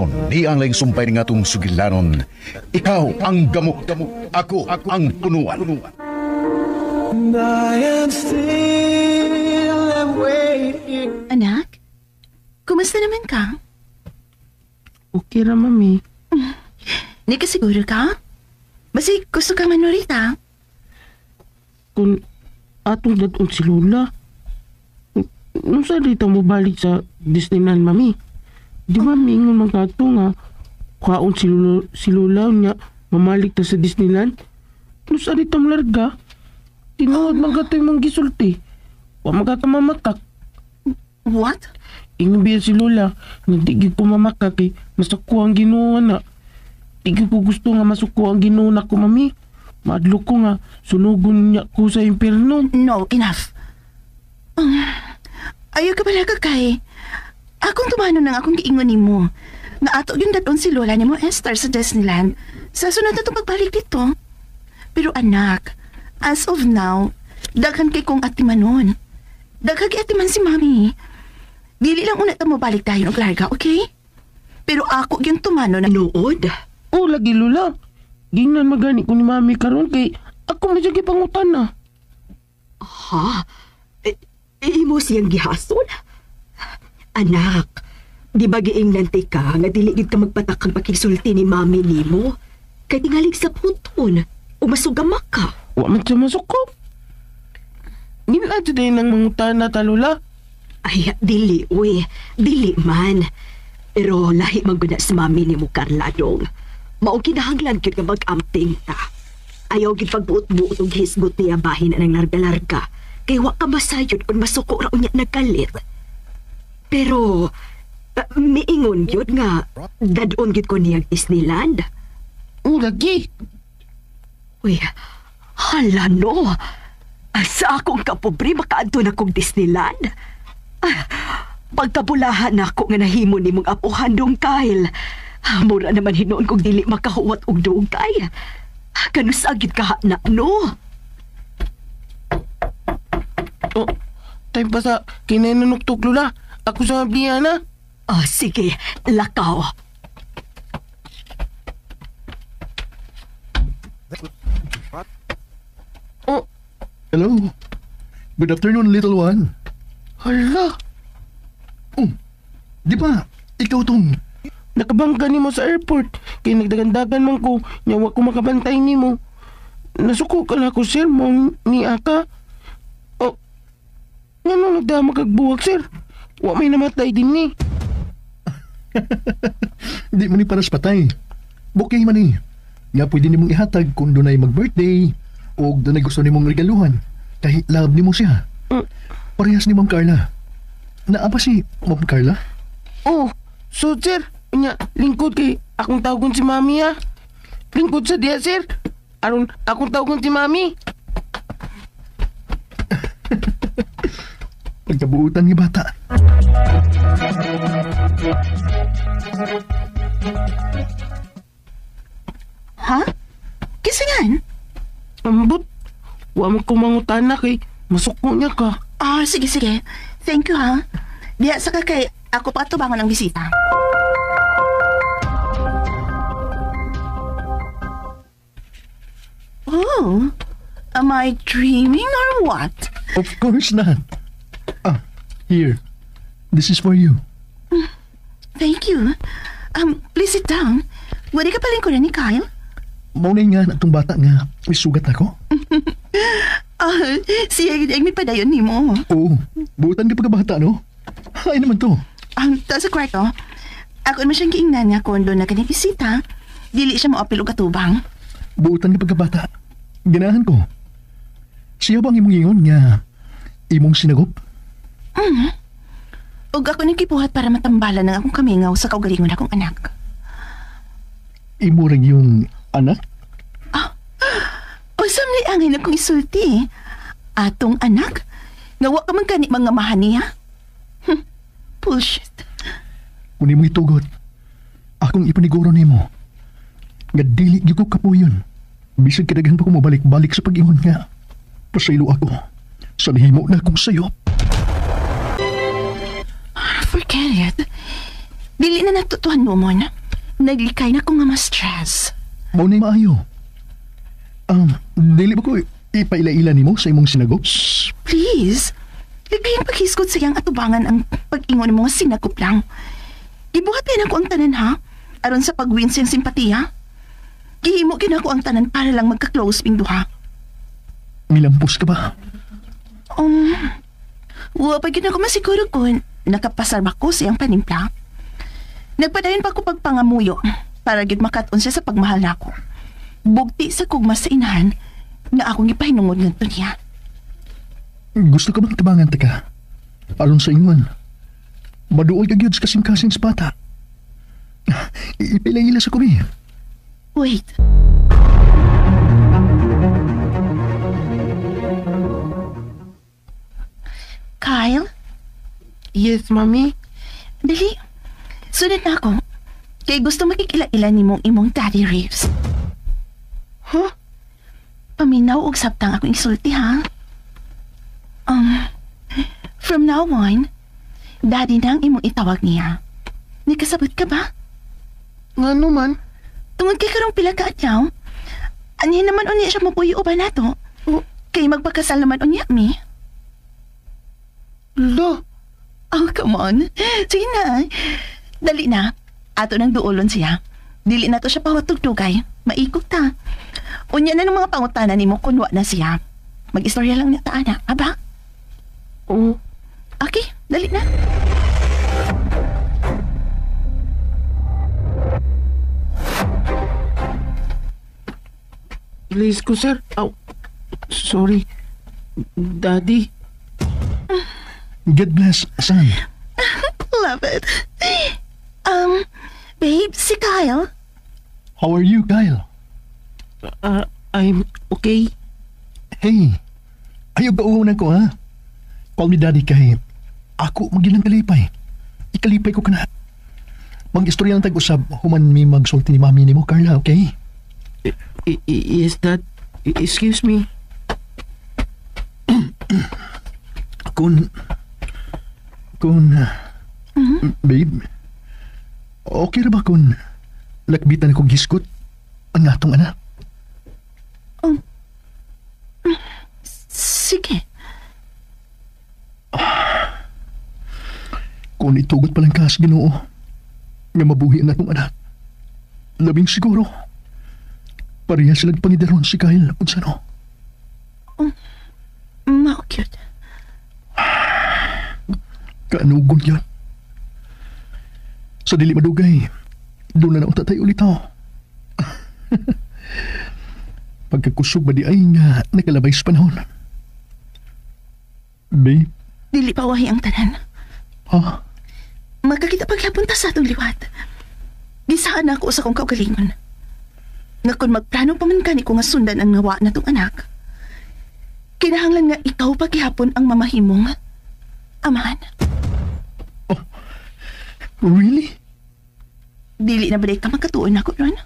Dayon, di ang laing sumpay nga itong sugilanon. Ikaw ang gamot, ako ang punuan. Anak, kumusta naman ka? Okay ra, mami. Di ka siguro ka? Basi gusto ka manorita? Kung atong dadon si Lola, nung sa dito mo balik sa Disneyland, mami? Di ba mingon mga ato nga kaon si Lola niya mamalik ta sa Disneyland? Nung sa dito mo larga, tinuod mga ato yung mga gisulti. Wa mga ato mamakak. What? Ingon biya si Lola, nagdigig ko mamakak eh, masuko ang Ginoo na. Tigil ko gusto nga masuko ang Ginoo na ko, mami. Madlo ko nga, sunugon niya ko sa impyerno. No, enough. Ayaw ka pala kakay. Akong tumano nang akong giingon ni mo. Nga ato yung dadon si Lola ni mo, Esther, sa Disneyland. Sa sunod na itong pagbalik dito. Pero anak, as of now, daghan kay kong atimanon. Daghan kay atiman si Mami. Dili lang una ta mo balik tayo ng larga, okay? Pero ako yung tumano na nood. Oh, lagi Lola. Gingnan magani ko ni Mami karon kay ako na jagi pangutan na. Ha? Imo siyang gihason? Anak, di ba giinglanti ka nga dili gid ka magpatakang pakisulti ni Mami nimo? Kay tingalig sa puton o masugamak ka. Wa man siya masuko. Nila today nang mangutan na ta, Lola. Ay, dili, uy. Dili man. Pero lahi man guna sa Mami nimo, Carla, dong. Mao kinahanglan gyud nga mag-amping ta. Ayaw gid pagbuot-buot og hisgot niya bahin na ng larga-larga. Kay wa ka masayod kung masuko ra unya nagkalit. Pero miingon gyud nga dadon gyud ko niyang Disneyland. Oh, lagi. Uy, hala no. Sa akong kapobre makaadto na kong Disneyland. Pagkabulahan ako nga nahimo ni mong apuhan dong Kyle. Mura naman hinoon kong dili makahuwat og dugay. Kanusagid ka na, no? Oh, time pa sa kinanunuktok, Lola. Ako sa Biana. Sige, lakaw. Oh, Hello. Good afternoon, little one. hala. Di ba, ikaw tong... Nakabangga ni mo sa airport. Kaya nagdagandagan man ko. Nyawa ko makabantay ni mo. Nasuko ka na ko, sir. Mo ni Aka. Oh, nga nung nagdama kagbuwag, sir. Wa may namatay din ni. Di man ni paras patay. Bukay man ni. Nga pwede ni mong ihatag kung doon ay mag-birthday o doon ay gusto ni mong regaluhan. Kahit love ni mo siya. Parehas ni Ma'am Carla. Naapa si Ma'am Carla? Oh, so, sir. Nya, lingkod kay akong tawagon si Mami, ha? Lingkod sa diya, sir. Aron, akong tawagon si Mami. Pagkabuutan ni bata. Ha? Kisingan? Ambot. Wa mo kumangutan na kay masuko niya ka. Sige, sige. Thank you, ha? Diya, saka kay ako pa tubangon ang bisita. Oh, am I dreaming or what? Of course not. Here. This is for you. Thank you. Please sit down. Wari ka paling ko na ni Kyle? Maunay nga na itong bata nga may sugat ako. Siya yung may padayon ni mo. Oo. Buutan ka pagkabata, no? Ay naman to. Ta sa kwarto, ako naman siyang kiingnan nga kondo na kanyang bisita. Dili siya maapil o katubang. Buutan ka pagkabata. Ganahan ko. Siya bang imong ingon nga imong sinagop? Ug ako nang kipuhat para matambalan ng akong kamingaw sa kaugalingon akong anak. Imo rin yung anak? O samli angin akong isulti. Atong anak? Nga wa ka man kani mga mahan niya? Bullshit. Kung imong itugot, akong ipaniguro nimo. Nga dili gyud ko kapuyon. Bisag kadaghan pa ko mabalik-balik sa pag-ingon nga. Pasaylo ako. Sa nahimo na akong sayop. Forget it. Dili na natutuhan mo mo na. Naglikay na ko nga mas stress. Mao na maayo. Dili ba ko ipaila-ila nimo sa imong sinagop? Please, ligayan paghiskot sa iyang atubangan ang pag-ingon mo nga sinagop lang. Ibuhatin ako ang tanan ha, aron sa pag-win siyang simpatiya. Gihimo ginako ang tanan para lang magka-close ping duha. Milampos ka ba? Wa pa gid ako masiguro kung nakapasar ba ko sa iyang panimpla. Nagpadayon pa ko pagpangamuyo para gid makat-on siya sa pagmahal nako. Bugti sa kugma sa inahan nga akong ipahinungod ngadto niya. Gusto ka bang tabangan ta ka? Aron sa ingon. Maduoy ka gyud sa kasing-kasing sa bata. Ipaila-ila sa kumi. Wait. Kyle? Yes, Mami? Dali. Sunod na ako. Kay gusto makikila-ila ni mong imong Daddy Reeves. Huh? Paminaw og sabtang akong isulti, ha? From now on, Daddy nang imong itawag niya. Nikasabot ka ba? Nga naman? Tungod kay karong pila ka adlaw, anhin naman unya siya mapuyo ba nato? Kay magpakasal naman unya mi. Lo, Oh, come on. Sige na. Dali na. Ato nang duolon siya. Dili na to siya pawatugtugay. Maikot ta. Unya na ng mga pangutanan ni mo kunwa na siya. Mag-istorya lang niya ta, ana. Aba? oh, Okay, dali na. please ko, sir. Oh, sorry. Daddy. God bless, son. Love it. Babe, si Kyle. How are you, Kyle? I'm okay. Hey, ayaw kauunan ko, ha? Call me daddy kay ako magilang kalipay. Ikalipay ko ka na. Mag-istorya ng tag-usab, human mi magsulti ni mami ni mo, Carla, okay? Yes, Dad. Excuse me. Kun... Babe, okay ra ba kung lakbitan akong hiskot ang atong anak? Sige. Kung itugot pa lang ka sa Ginoo nga mabuhi ang atong anak, labing siguro pareha silang pangidaron si Kyle kung sano. Mao cute. Kaanugon yan. Sa dili madugay, doon na nautatay ulit ako. Pagkakusog ba di ay nga nakalabay sa panahon? Babe, Dili pa wahi ang tanan. ha? Magkakita pagkapunta sa atong liwat. Gisaan ako sa kong kaugalingon. Nga kung magplano pa man ka ni ko nga sundan ang nawa na tong anak, kinahanglan nga ikaw paghihapon ang mamahimong amahan. Really? Dili na balik ka magkatuon ako ron?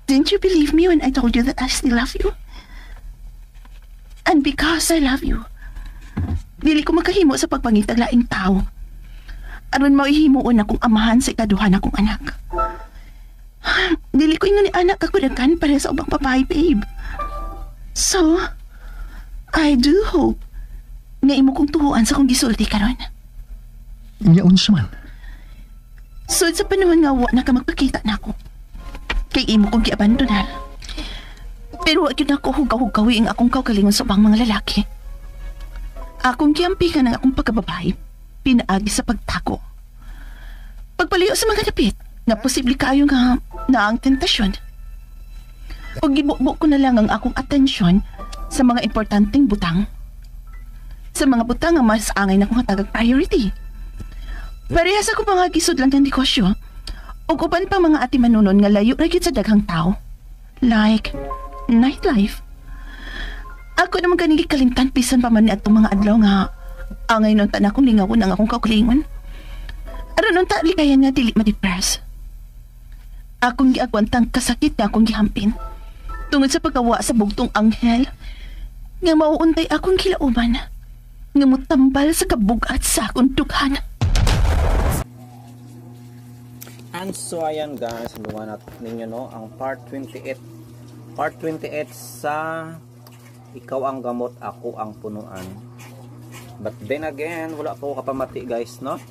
Didn't you believe me when I told you that I still love you? And because I love you, dili ko makahimo sa pagpangitag laing tao. Aron mauhimuon akong amahan sa ikaduhan akong anak. Dili ko ingon ni anak kakudakan para sa ubang babae, babe. So, I do hope nga imo kong tuhuan sa kong gisulti karon. Nyaon sa man. Sud sa panahon nga wa na ka magpakita na ako. Kay imo kong giabandonar. Pero wa gyud ako hugaw-hugawi ang akong kaugalingon sa ubang mga lalaki. Akong giampikan ang akong pagkababae, pinaagi sa pagtako. Pagpaliyo sa mga dapit, na posible kayo nga na ang tentasyon. O gibukbuk ko na lang ang akong atensyon sa mga importanteng butang. Sa mga butang nga mas angay na kong hatagag priority. Parehas ako mga gisod lang ng negosyo. O uban pa mga ati manunon nga layo na gyud sa daghang tao. Like, nightlife. Ako naman kanigi kalimtan pisan pa man ni atong mga adlaw nga angay nung tanan akong lingawon ang akong kaugalingon. Aron nung talikayan nga dili ma-depress. Akong giagwantang kasakit nga akong gihampin. Tungod sa pagkawa sa bugtong anghel nga mauuntay akong kilauman nga mutambal sa kabugat sa akong dughan. And so ayan guys, luwan natin ninyo no ang part 28. Part 28 sa ikaw ang gamot, ako ang punuan. But then again, wala po kapamati guys no.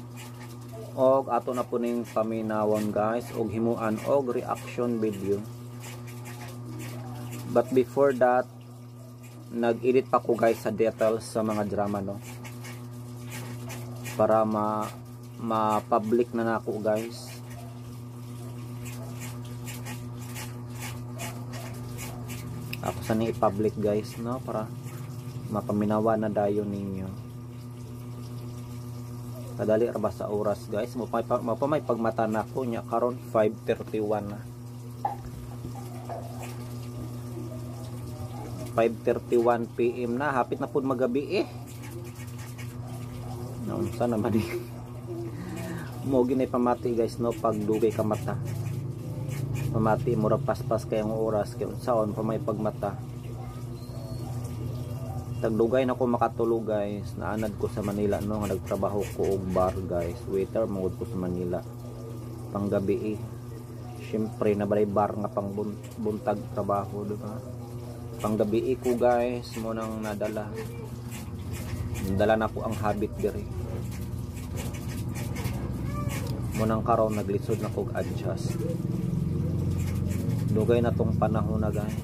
Og ato na po ning paminawon guys og himuan og reaction video. But before that, nag-edit pa ko guys sa details sa mga drama no. Para ma-public na nako guys. Ako sa ni i-public guys no para mapaminawa na dayon ninyo. Kadali ra ba sa oras guys? Mapamay pagmata na ko nya karon 5:31 na. 5:31 PM na, hapit na pud magabi eh. Naunsa naman eh. Mo ginay pamati guys no pag dugay ka mata. Pamati mura paspas kay ang oras kay unsaon pa may pagmata. Tagdugay na ko makatulog guys. Naanad ko sa Manila no nga nagtrabaho ko og bar guys. Waiter mangud ko sa Manila. Panggabi eh. Syempre na balay bar nga pang buntag trabaho diba. Panggabi ko guys mo nang nadala. Dala na ko ang habit diri. Mo nang karon naglisod na ko adjust. Dugay na tong panahon na guys.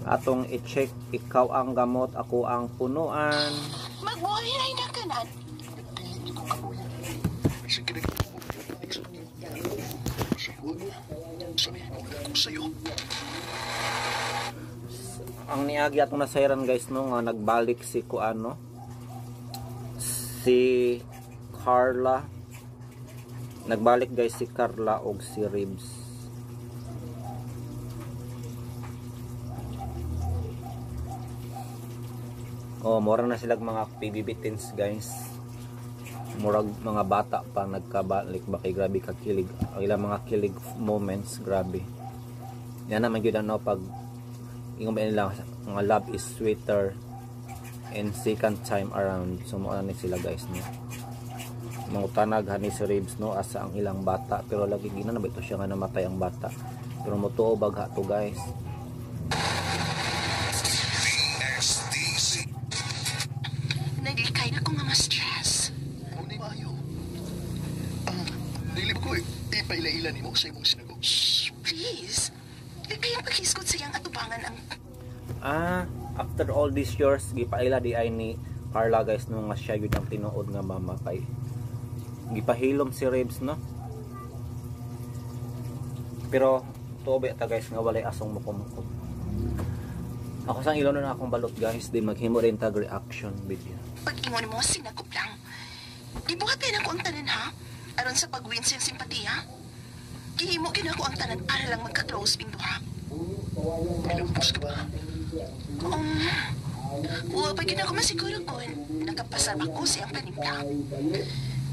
Atong i-check, ikaw ang gamot, ako ang punuan. Magbuhay na inakanan. Sige na sabi ko sa'yo. Ang niagi atong nasayran guys no nga nagbalik si kuano si Carla. Nagbalik guys si Carla og si Ribs. Oh, mura na silang mga PBB teens guys. Murag mga bata pa nagkabalik ba kay grabe ka kilig. Ang ilang mga kilig moments grabe. Yan naman gyud no pag ingon ba nila mga love is sweeter and second time around. So mo ni sila guys no. Mangutanag hani si Ribs no asa ang ilang bata pero lagi gina na ito siya nga namatay ang bata. Pero mo tuo bagha to guys. Naglikay na ko nga ma-stress. Muna maayo. Dili ba ko ipaila-ila ni mo sa imong sinagos. Please. Kaya paghisgot siyang atubangan ang... After all these years, gipaila di ay ni Carla guys no nga siya yun ang tinuod nga mama kay gipahilom si Ribs no. Pero tuobe ta guys nga walay asong mukom-mukom. Ako sang ilon na akong balot guys, di maghimo rin tag reaction video. Pag-ingon mo, sinagop lang. Ibuhatin ako ang tanan ha? Aron sa pag-win siyang simpatiya. Gihimo ginako ang tanan para lang magka-close bing duha. Pilampos ka ba? Uwa pa ginako masiguro ko. Nakapasama ko siyang panimpla.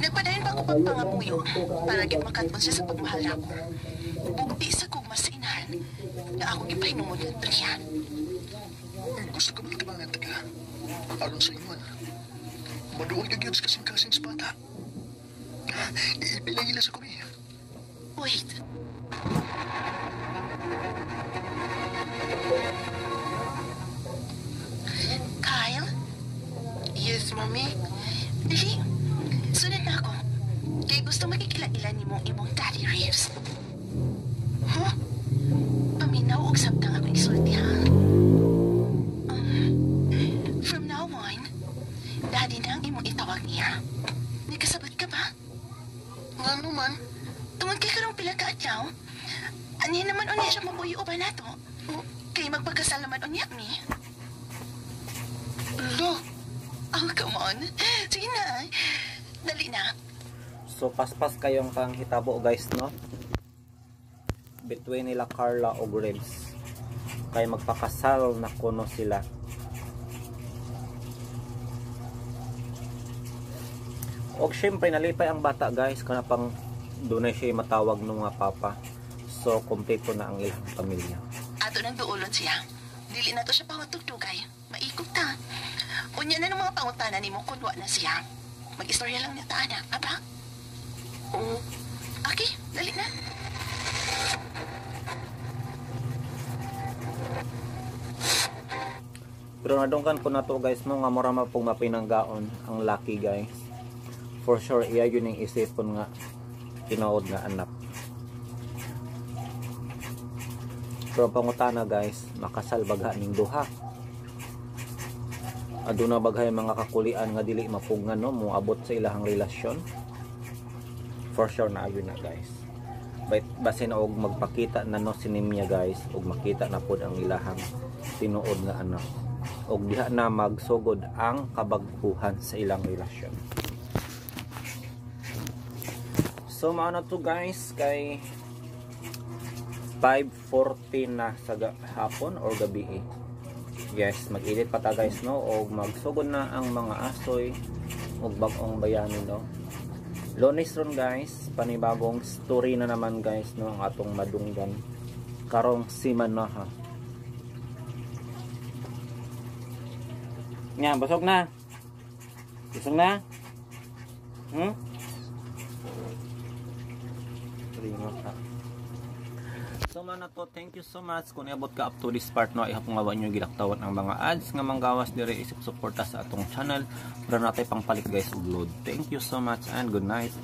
Nagpadayon pa ako pagpangamuyo para gid makatpon siya sa pagmahal ako. Bugti sa kong masinahan na ako gipahinungod ng triyan. Gusto ko magtabangan taga. Aron sa inyo maduol ka gyud sa kasing-kasing sa bata. Ipilaila sa kumi. Wait. Kyle? Yes, Mommy? Dali. Sunod na ako. Kaya gusto makikila-ila ni mong imong Daddy Reeves. Huh? Paminaw og sabtang ako isulti ha? From now on, Daddy na ang imong itawag niya. Nagkasabot ka ba? Nga naman? Tungod kay karong pila ka adlaw, aniya naman unya siya mabuyo ba nato? Kay magpagkasal naman unya mi. Lo, Oh, come on. Sige na. Dali na. So paspas kayong panghitabo guys no. Between nila Carla o Ribs. Kay magpakasal na kuno sila. Og syempre nalipay ang bata guys kana pang dunay siya matawag ng mga papa. So kompleto na ang ilang pamilya. Ato nang duulon siya. Dili na to siya pawatugtugay. Maikot ta. Unya na ng mga pangutana ni mo kung wa na siya. Mag-istorya lang niya ta, anak. Aba? Oo. Okay, dali na. Pero nadungkan ko na to guys no nga mura pong mapinanggaon ang lucky guys. For sure iya yun yung isipon nga tinood nga anak. Pero pangutana guys, makasal bagha ning duha. Aduna baghay mga kakulian nga dili mapugngan no moabot sa ilahang relasyon. For sure na ayun na guys. Basin og magpakita na no sinimya guys og makita na pod ang ilahang tinuod nga anak. Og diha na magsugod ang kabaghuhan sa ilang relasyon. So mao na to guys kay 5:40 na sa hapon or gabi eh. Yes, mag-edit pa ta guys no og magsugod na ang mga asoy og bag-ong bayani no. Lunes ron guys, panibagong story na naman guys no ang atong madunggan karong simana ha. Nga, busog na. Busog na? Ringo ka. So man na to, thank you so much kung iabot ka up to this part no. Ihap nga nyo gilaktawan ang mga ads nga manggawas dire isip suporta sa atong channel para natay pang palit guys og load. Thank you so much and good night.